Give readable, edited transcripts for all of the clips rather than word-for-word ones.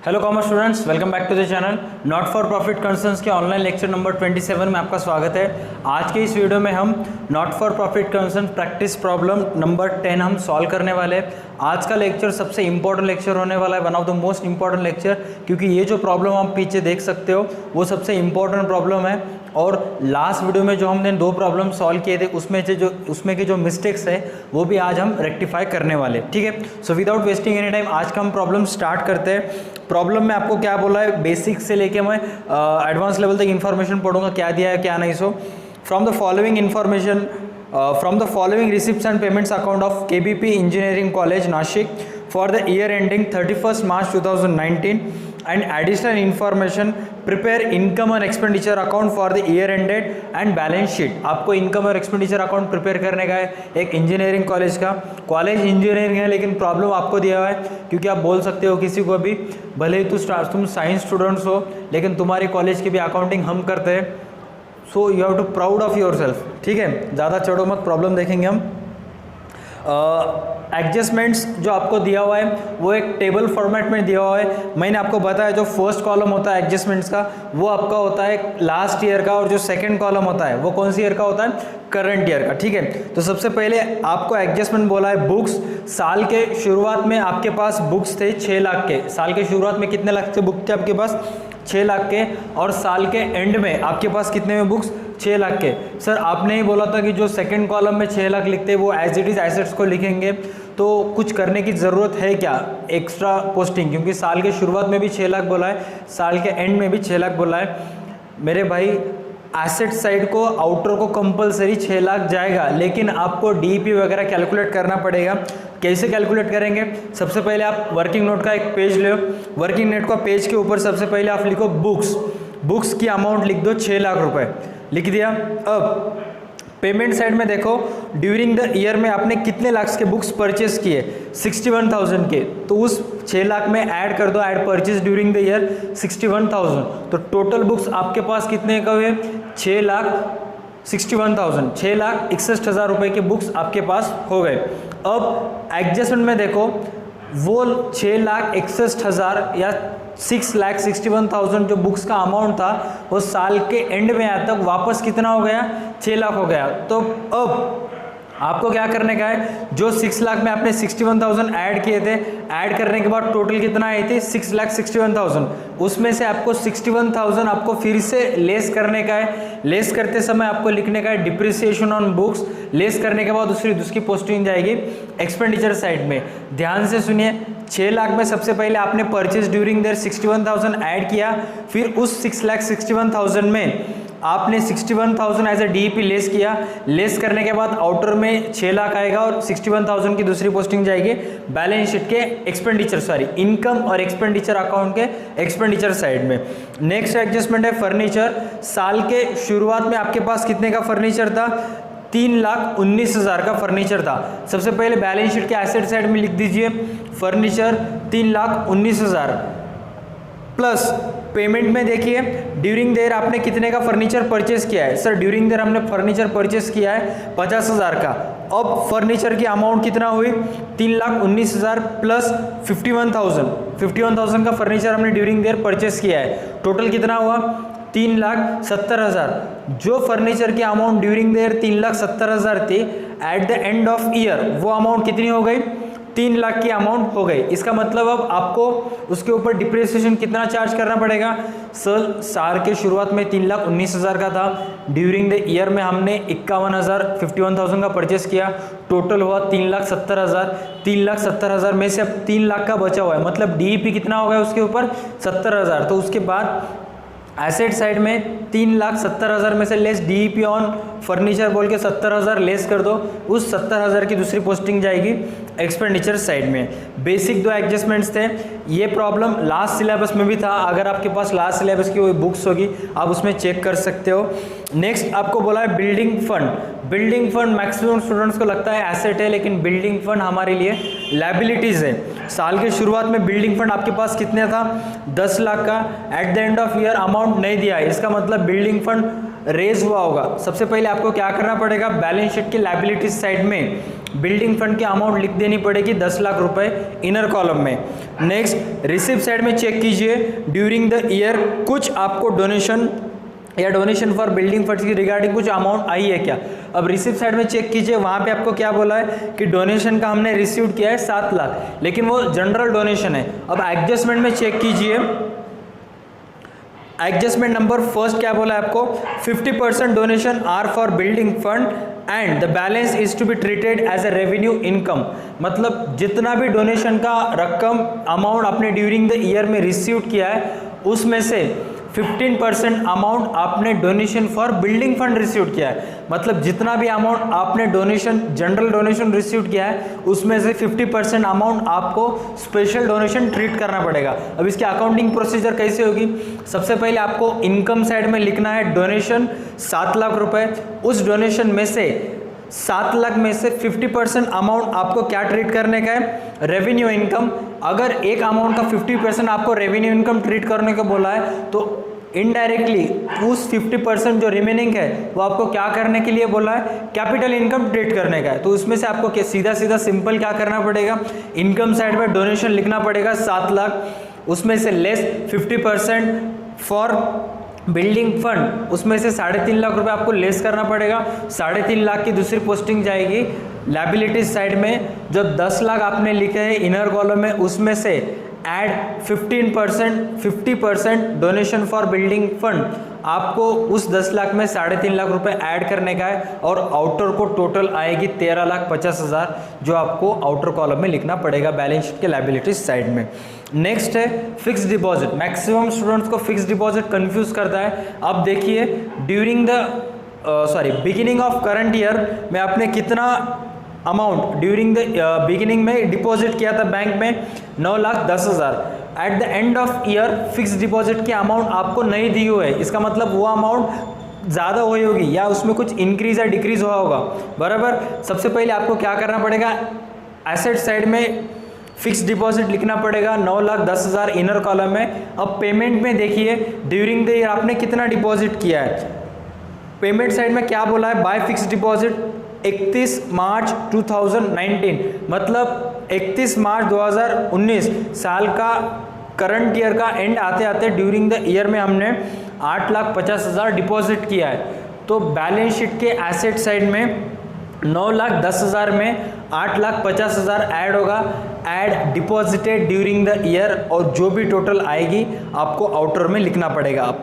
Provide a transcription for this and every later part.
Hello commerce students, welcome back to the channel. Not for profit concerns के online lecture number 27 में आपका स्वागत है। आज के इस वीडियो में हम not for profit concern practice problem number 10 हम सॉल्व करने वाले हैं। आज का लेक्चर सबसे इंपॉर्टेंट लेक्चर होने वाला है, one of the most important lecture, क्योंकि ये जो प्रॉब्लम आप पीछे देख सकते हो वो सबसे इंपॉर्टेंट प्रॉब्लम है। और लास्ट वीडियो में जो हमने दो प्रॉब्लम सॉल्व किए थे उसमें के जो मिस्टेक्स है वो भी आज हम रेक्टिफाई करने वाले, ठीक है। So without wasting any time आज का हम प्रॉब्लम स्टार्ट करते हैं। प्रॉब्लम में आपको क्या बोला है, बेसिक से लेके मैं एडवांस लेवल तक इन्फॉर्मेशन पढ़ूंगा, क्या दिया है क्या नहीं। So from the following information from the following receipts and payments account of KBP Engineering College Nashik for the year ending 31st March 2019 and additional information, prepare income and expenditure account for the year ended and balance sheet। आपको income और expenditure account prepare करने का है एक engineering college का। College engineering है लेकिन problem आपको दिया हुआ है, क्योंकि आप बोल सकते हो किसी को भी, भले ही तुम साइंस स्टूडेंट्स हो लेकिन तुम्हारी कॉलेज की भी अकाउंटिंग हम करते हैं। So you have to proud of yourself, ठीक है। ज़्यादा चढ़ो मत, प्रॉब्लम देखेंगे हम। एडजस्टमेंट्स जो आपको दिया हुआ है वो एक टेबल फॉर्मेट में दिया हुआ है। मैंने आपको बताया जो फर्स्ट कॉलम होता है एडजस्टमेंट्स का वो आपका होता है लास्ट ईयर का, और जो सेकंड कॉलम होता है वो कौन सी ईयर का होता है, करंट ईयर का, ठीक है। तो सबसे पहले आपको एडजस्टमेंट बोला है बुक्स। साल के शुरुआत में आपके पास बुक्स थे 6 लाख के। साल के शुरुआत में कितने लाख के बुक थे आपके पास, 6 लाख के। और साल के एंड में आपके पास कितने में बुक्स, 6 लाख के। सर आपने ही बोला था कि जो सेकंड कॉलम में 6 लाख लिखते हैं वो एज इट इज एसेट्स को लिखेंगे, तो कुछ करने की ज़रूरत है क्या एक्स्ट्रा पोस्टिंग, क्योंकि साल के शुरुआत में भी 6 लाख बोला है, साल के एंड में भी 6 लाख बोला है। मेरे भाई एसेट साइड को आउटर को कंपलसरी 6 लाख जाएगा, लेकिन आपको डीपी वगैरह कैलकुलेट करना पड़ेगा। कैसे कैलकुलेट करेंगे, सबसे पहले आप वर्किंग नोट का एक पेज लो। वर्किंग नोट का पेज के ऊपर सबसे पहले आप लिखो बुक्स। बुक्स की अमाउंट लिख दो 6 लाख रुपए, लिख दिया। अब पेमेंट साइड में देखो, ड्यूरिंग द ईयर में आपने कितने लाख के बुक्स परचेस किए, 61,000 के। तो उस 6 लाख में ऐड कर दो, add purchase during the year 61,000। तो टोटल बुक्स आपके पास कितने का हुए, 6,61,000, 6,61,000 रुपए के बुक्स आपके पास हो गए। अब एडजस्टमेंट में देखो, वो 6,61,000 या 6,61,000 जो बुक्स का अमाउंट था वो साल के एंड में आया तक वापस कितना हो गया, 6 लाख हो गया। तो अब आपको क्या करने का है, जो 6 लाख में आपने 61,000 ऐड किए थे, ऐड करने के बाद टोटल कितना आई थी, 6,61,000। उसमें से आपको 61,000 आपको फिर से लेस करने का है। लेस करते समय आपको लिखने का है डिप्रिसिएशन ऑन बुक्स। लेस करने के बाद उसकी पोस्टिंग जाएगी एक्सपेंडिचर साइड में। ध्यान से सुनिए, 6 लाख में सबसे पहले आपने परचेज ड्यूरिंग देयर 61,000 ऐड किया, फिर उस 6,61,000 में आपने 61,000 एज ए डीपी लेस किया। लेस करने के बाद आउटर में 6 लाख आएगा और 61,000 की दूसरी पोस्टिंग जाएगी बैलेंस शीट के इनकम और एक्सपेंडिचर अकाउंट के एक्सपेंडिचर साइड में। नेक्स्ट एडजस्टमेंट है फर्नीचर। साल के शुरुआत में आपके पास कितने का फर्नीचर था, 3,19,000 का फर्नीचर था। सबसे पहले बैलेंस शीट के एसेट साइड में लिख दीजिए फर्नीचर 3,19,000 प्लस पेमेंट में देखिए ड्यूरिंग देयर आपने कितने का फर्नीचर परचेस किया है। सर ड्यूरिंग देयर हमने फर्नीचर परचेस किया है 50,000 का। अब फर्नीचर की अमाउंट कितना हुई, 3,19,000 प्लस 51,000 का फर्नीचर हमने ड्यूरिंग देयर परचेस किया है। टोटल कितना हुआ, 3,70,000। जो फर्नीचर की अमाउंट ड्यूरिंग देयर 3,70,000 थी, at the end of year वो अमाउंट कितनी हो गई, 3 लाख की अमाउंट हो गई। इसका मतलब अब आपको उसके ऊपर डिप्रिसिएशन कितना चार्ज करना पड़ेगा। सर साल के शुरुआत में 3,19,000 का था, ड्यूरिंग द ईयर में हमने 51,000 का परचेस किया, टोटल हुआ 3,70,000। 3,70,000 में से अब 3 लाख का बचा हुआ है, मतलब डीपी कितना हो गया उसके ऊपर, 70,000। तो उसके बाद एसेट साइड में 3,70,000 में से लेस डीपी ऑन फर्नीचर बोल के 70,000 लेस कर दो, उस 70,000 की दूसरी पोस्टिंग जाएगी एक्सपेंडिचर साइड में। बेसिक 2 एडजस्टमेंट्स थे। ये प्रॉब्लम लास्ट सिलेबस में भी था, अगर आपके पास लास्ट सिलेबस की कोई बुक्स होगी आप उसमें चेक कर सकते हो। नेक्स्ट आपको बोला है building fund. Building fund maximum students को लगता है एसेट है, लेकिन बिल्डिंग फंड हमारे लिए लायबिलिटीज़ है। साल के शुरुआत में बिल्डिंग फंड आपके पास कितने था, 10 लाख का। At the end of year amount नहीं दिया है, इसका मतलब बिल्डिंग फंड रेज हुआ होगा। सबसे पहले आपको क्या करना पड़ेगा, बैलेंस शीट की लायबिलिटीज साइड में बिल्डिंग फंड की अमाउंट लिख देनी पड़ेगी 10 लाख रुपए इनर कॉलम में। नेक्स्ट रिसिप्ट साइड में चेक कीजिए ड्यूरिंग द ईयर कुछ आपको डोनेशन या डोनेशन फॉर बिल्डिंग फंड्स की रिगार्डिंग कुछ अमाउंट आई है क्या। अब रिसिप्ट साइड में चेक कीजिए, वहां पे आपको क्या बोला है कि डोनेशन का हमने रिसीव किया है 7 लाख, लेकिन वो जनरल डोनेशन है। अब एडजस्टमेंट में चेक कीजिए, एडजस्टमेंट नंबर फर्स्ट क्या बोला है आपको, 50% donation are for building fund and the balance is to be treated as a revenue income. मतलब जितना भी डोनेशन का रकम अमाउंट आपने ड्यूरिंग द ईयर में रिसीव किया है उसमें से 15% अमाउंट आपने donation for building fund receive किया है। मतलब जितना भी अमाउंट आपने डोनेशन जनरल डोनेशन रिसीव किया है उसमें से 50% अमाउंट आपको स्पेशल डोनेशन ट्रीट करना पड़ेगा। अब इसकी अकाउंटिंग प्रोसीजर कैसे होगी, सबसे पहले आपको इनकम साइड में लिखना है डोनेशन 7 लाख रुपए। उस डोनेशन में से 7 लाख में से 50% अमाउंट आपको क्या ट्रीट करने का है, रेवेन्यू इनकम। अगर एक अमाउंट का 50% आपको रेवेन्यू इनकम ट्रीट करने का बोला है तो इनडायरेक्टली उस 50% जो रिमेनिंग है वो आपको क्या करने के लिए बोला है, कैपिटल इनकम ट्रीट करने का है। तो उसमें से आपको सीधा सीधा सिंपल क्या करना पड़ेगा, इनकम साइड में डोनेशन लिखना पड़ेगा 7 लाख, उसमें से लेस 50% फॉर बिल्डिंग फंड, उसमें से 3.5 लाख रुपए आपको लेस करना पड़ेगा। 3.5 लाख की दूसरी पोस्टिंग जाएगी लायबिलिटीज साइड में। जो 10 लाख आपने लिखे हैं इनर कॉलम में उसमें से add 50% donation for building fund, आपको उस 10 लाख में 3.5 लाख रुपए ऐड करने का है और आउटर को टोटल आएगी 13,50,000 जो आपको आउटर कॉलम में लिखना पड़ेगा बैलेंस शीट के लायबिलिटीज साइड में। नेक्स्ट है फिक्स डिपॉजिट। मैक्सिमम स्टूडेंट्स को फिक्स डिपॉजिट कंफ्यूज करता है। अब देखिए during the beginning of current year में आपने कितना अमाउंट ड्यूरिंग द बिगिनिंग में डिपॉजिट किया था बैंक में, 9,10,000। At the end of year fix deposit की अमाउंट आपको नहीं दी हुई है, इसका मतलब वो अमाउंट ज़्यादा हुई होगी या उसमें कुछ इंक्रीज या डिक्रीज हुआ होगा, बराबर। सबसे पहले आपको क्या करना पड़ेगा, एसेट साइड में फिक्स डिपॉजिट लिखना पड़ेगा 9,10,000 इनर कॉलम में। अब पेमेंट में देखिए ड्यूरिंग द ईयर आपने कितना डिपॉजिट किया है, पेमेंट साइड में क्या बोला है, बाय फिक्स डिपॉजिट 31 मार्च 2019, मतलब 31 मार्च 2019 साल का करंट ईयर का एंड आते आते ड्यूरिंग द ईयर में हमने 8,50,000 डिपॉजिट किया है। तो बैलेंस शीट के एसेट साइड में 9,10,000 में 8,50,000 ऐड होगा, add deposited during the year, और जो भी टोटल आएगी आपको आउटर में लिखना पड़ेगा।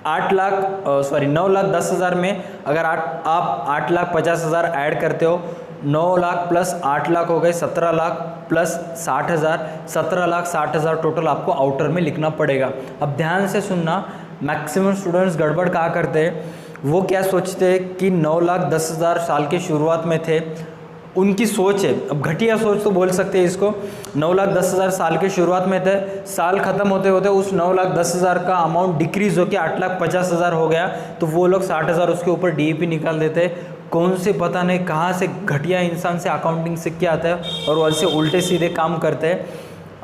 9,10,000 में अगर आप 8,50,000 ऐड करते हो, 9 लाख प्लस 8 लाख हो गए 17 लाख प्लस 60,000, 17,60,000 टोटल आपको आउटर में लिखना पड़ेगा। अब ध्यान से सुनना, मैक्सिमम स्टूडेंट्स गड़बड़ कहाँ करते हैं, वो क्या सोचते हैं कि 9,10,000 साल के शुरुआत में थे, उनकी सोच है, अब घटिया सोच तो बोल सकते हैं इसको। 9,10,000 साल के शुरुआत में थे, साल खत्म होते होते उस 9,10,000 का अमाउंट डिक्रीज होकर 8,50,000 हो गया, तो वो लोग 60,000 उसके ऊपर DAP निकाल देते। कौन से पता नहीं कहाँ से घटिया इंसान से अकाउंटिंग सीख के आता है और वैसे उल्टे सीधे काम करते हैं।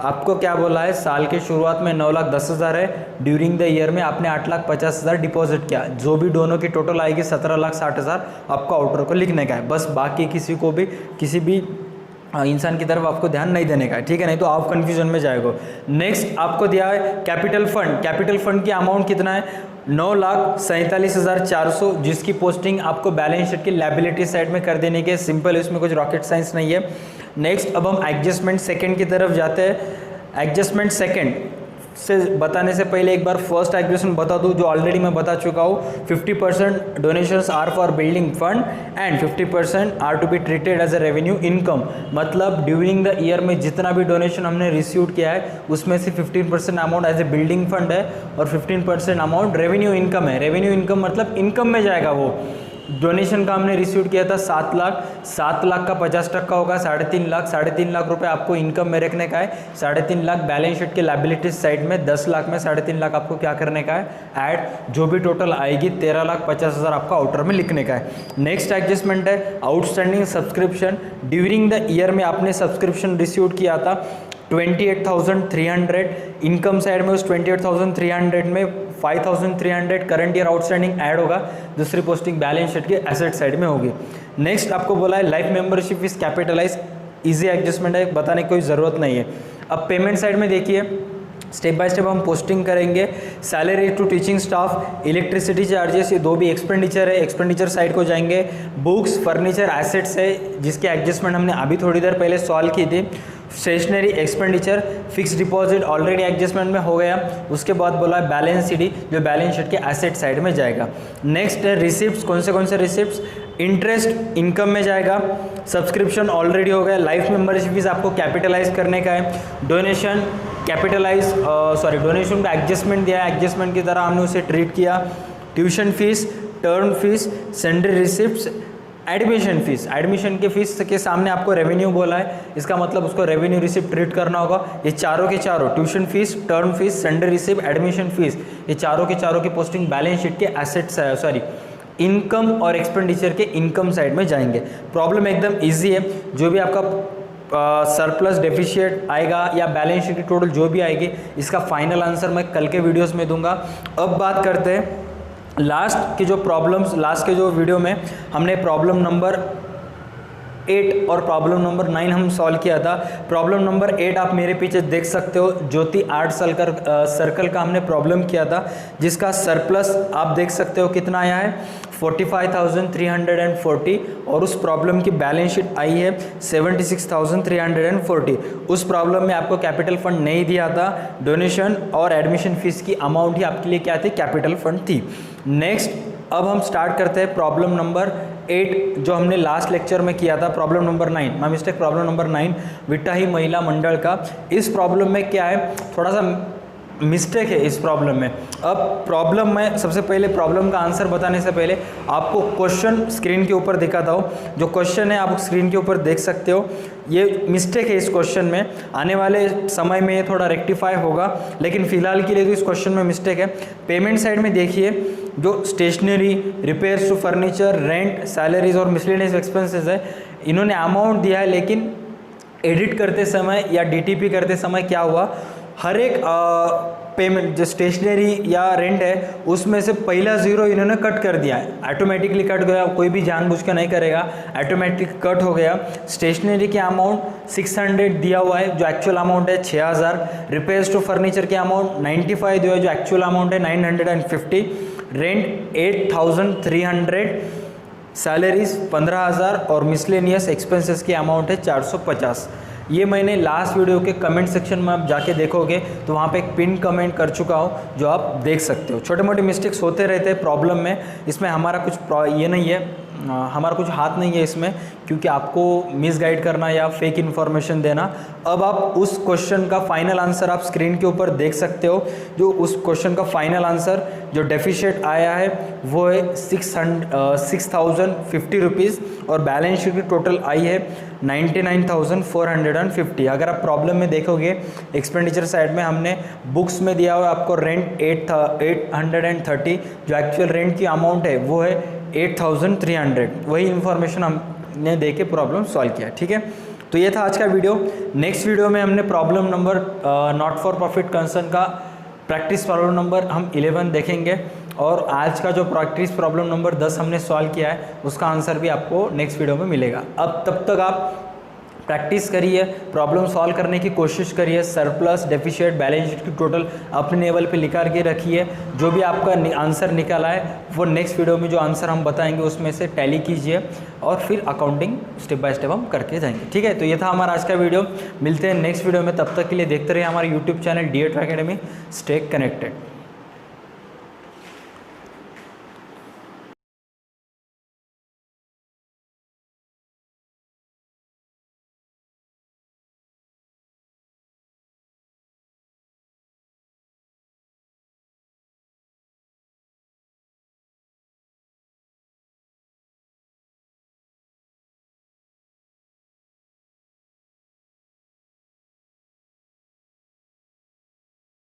आपको क्या बोला है, साल के शुरुआत में 9,10,000 है, ड्यूरिंग द ईयर में आपने 8,50,000 डिपॉजिट किया, जो भी दोनों की टोटल आएगी 17,60,000 आपको आउटर को लिखने का है, बस। बाकी किसी को भी किसी भी इंसान की तरफ आपको ध्यान नहीं देने का है, ठीक है, नहीं तो आप कंफ्यूजन में जाएगा। नेक्स्ट आपको दिया है कैपिटल फंड। कैपिटल फंड की अमाउंट कितना है, 9,47,400, जिसकी पोस्टिंग आपको बैलेंस शीट की लायबिलिटी साइड में कर देने के, सिंपल, इसमें कुछ रॉकेट साइंस नहीं है। नेक्स्ट अब हम एडजस्टमेंट सेकंड की तरफ जाते हैं। एडजस्टमेंट सेकंड से बताने से पहले एक बार फर्स्ट एडजस्टमेंट बता दूं, जो ऑलरेडी मैं बता चुका हूँ। 50% donations are for building fund and 50% are to be treated as a revenue income. मतलब ड्यूरिंग द ईयर में जितना भी डोनेशन हमने रिसीव किया है उसमें से 15% amount as a building fund है और 15% अमाउंट रेवेन्यू इनकम है। रेवेन्यू इनकम मतलब इनकम में जाएगा। वो डोनेशन का हमने रिसीव किया था 7 लाख, 7 लाख का 50% होगा 3.5 लाख, 3.5 लाख रुपए आपको इनकम में रखने का है। 3.5 लाख बैलेंस शीट के लायबिलिटीज साइड में, 10 लाख में 3.5 लाख आपको क्या करने का है, ऐड, जो भी टोटल आएगी 13,50,000 आपको आउटर में लिखने का है। नेक्स्ट एडजस्टमेंट है outstanding subscription. During the year में आपने सब्सक्रिप्शन रिसीव किया था 28,300, इनकम साइड में उस 28,300 में 5,300 करंट ईयर आउटस्टैंडिंग ऐड होगा, दूसरी पोस्टिंग बैलेंस शीट के एसेट साइड में होगी। नेक्स्ट आपको बोला है life membership is capitalize, easy adjustment है, बताने की कोई ज़रूरत नहीं है। अब पेमेंट साइड में देखिए, स्टेप बाय स्टेप हम पोस्टिंग करेंगे। Salary to teaching staff, electricity charges, ये दो भी एक्सपेंडिचर है, एक्सपेंडिचर साइड को जाएंगे। बुक्स, फर्नीचर, एसेट्स है जिसके एडजस्टमेंट हमने अभी थोड़ी देर पहले सॉल्व की थी। Stationery expenditure, fix deposit already adjustment में हो गया। उसके बाद बोला बैलेंस शीट, जो बैलेंस शीट के एसेट साइड में जाएगा। नेक्स्ट है रिसिप्ट्स, कौन से रिसिप्ट्स, इंटरेस्ट इनकम में जाएगा। सब्सक्रिप्शन ऑलरेडी हो गया। लाइफ मेंबरशिप फीस आपको कैपिटलाइज करने का है। डोनेशन कैपिटलाइज डोनेशन का एडजस्टमेंट दिया है, एडजस्टमेंट की तरह हमने उसे ट्रीट किया। Tuition fees, term fees, sundry receipts, admission fees, admission के फीस के सामने आपको रेवेन्यू बोला है, इसका मतलब उसको रेवेन्यू रिसिप्ट ट्रीट करना होगा। ये चारों के चारों, tuition fees, term fees, sender receipt, admission fees, ये चारों के चारों की पोस्टिंग बैलेंस शीट के एसेट्स इनकम और एक्सपेंडिचर के इनकम साइड में जाएंगे। प्रॉब्लम एकदम ईजी है। जो भी आपका सरप्लस डेफिशिएट आएगा या बैलेंस शीट की टोटल जो भी आएगी, इसका फाइनल आंसर मैं कल के वीडियोस में दूंगा। अब बात करते हैं लास्ट के जो वीडियो में हमने प्रॉब्लम नंबर 8 और प्रॉब्लम नंबर 9 हम सॉल्व किया था। प्रॉब्लम नंबर 8 आप मेरे पीछे देख सकते हो, ज्योति आर्ट सर्कल का हमने प्रॉब्लम किया था, जिसका सरप्लस आप देख सकते हो कितना आया है 45,340 और उस प्रॉब्लम की बैलेंस शीट आई है 76,340। उस प्रॉब्लम में आपको कैपिटल फंड नहीं दिया था, डोनेशन और एडमिशन फीस की अमाउंट ही आपके लिए क्या थी, कैपिटल फंड थी। नेक्स्ट अब हम स्टार्ट करते हैं प्रॉब्लम नंबर 8 जो हमने लास्ट लेक्चर में किया था। Problem number 9, my mistake, problem number 9 विट्टा ही महिला मंडल का। इस प्रॉब्लम में क्या है, थोड़ा सा मिस्टेक है इस प्रॉब्लम में। अब प्रॉब्लम में सबसे पहले प्रॉब्लम का आंसर बताने से पहले आपको क्वेश्चन स्क्रीन के ऊपर दिखाता हूँ। जो क्वेश्चन है आप स्क्रीन के ऊपर देख सकते हो, ये मिस्टेक है इस क्वेश्चन में। आने वाले समय में ये थोड़ा रेक्टिफाई होगा, लेकिन फिलहाल के लिए तो इस क्वेश्चन में मिस्टेक है। पेमेंट साइड में देखिए, जो stationery, repairs to furniture, rent, salaries और मिसलेनियस एक्सपेंसेस है, इन्होंने अमाउंट दिया है, लेकिन एडिट करते समय या डीटीपी करते समय क्या हुआ, हर एक पेमेंट जो स्टेशनरी या रेंट है उसमें से पहला ज़ीरो इन्होंने कट कर दिया है, ऑटोमेटिकली कट गया, कोई भी जानबूझ के नहीं करेगा, ऑटोमेटिक कट हो गया। स्टेशनरी के अमाउंट 600 दिया हुआ है, जो एक्चुअल अमाउंट है 6000। रिपेयर्स टू फर्नीचर के अमाउंट 95 दिया है, जो एक्चुअल अमाउंट है 950। रेंट 8300, सैलरीज 15000 और मिसलेनियस एक्सपेंसेस की अमाउंट है 450। ये मैंने लास्ट वीडियो के कमेंट सेक्शन में आप जाके देखोगे तो वहाँ पे एक पिन कमेंट कर चुका हूँ, जो आप देख सकते हो। छोटे मोटे मिस्टेक्स होते रहते हैं प्रॉब्लम में, इसमें हमारा कुछ ये नहीं है, हमारा कुछ हाथ नहीं है इसमें, क्योंकि आपको मिसगाइड करना या फेक इन्फॉर्मेशन देना। अब आप उस क्वेश्चन का फाइनल आंसर आप स्क्रीन के ऊपर देख सकते हो। जो उस क्वेश्चन का फाइनल आंसर जो डेफिशिएट आया है वो है 6,050 रुपीज़ और बैलेंस शीट की टोटल आई है 99,450। अगर आप प्रॉब्लम में देखोगे एक्सपेंडिचर साइड में हमने बुक्स में दिया हुआ आपको रेंट 830, जो एक्चुअल रेंट की अमाउंट है वो है 8,300। वही इन्फॉर्मेशन हमने दे के प्रॉब्लम सॉल्व किया, ठीक है। तो ये था आज का वीडियो। नेक्स्ट वीडियो में हमने problem number not for profit concern का प्रैक्टिस प्रॉब्लम नंबर हम 11 देखेंगे, और आज का जो प्रैक्टिस प्रॉब्लम नंबर 10 हमने सॉल्व किया है उसका आंसर भी आपको नेक्स्ट वीडियो में मिलेगा। अब तब तक आप प्रैक्टिस करिए, प्रॉब्लम सॉल्व करने की कोशिश करिए, सरप्लस, डेफिशिएट, बैलेंस शीट की टोटल अपने लेवल पे निकाल के रखिए। जो भी आपका आंसर निकाला है वो नेक्स्ट वीडियो में जो आंसर हम बताएंगे उसमें से टैली कीजिए, और फिर अकाउंटिंग स्टेप बाय स्टेप हम करके जाएंगे, ठीक है। तो ये था हमारा आज का वीडियो, मिलते हैं नेक्स्ट वीडियो में। तब तक के लिए देखते रहिए हमारे YouTube channel DA Track Academy। Stay connected.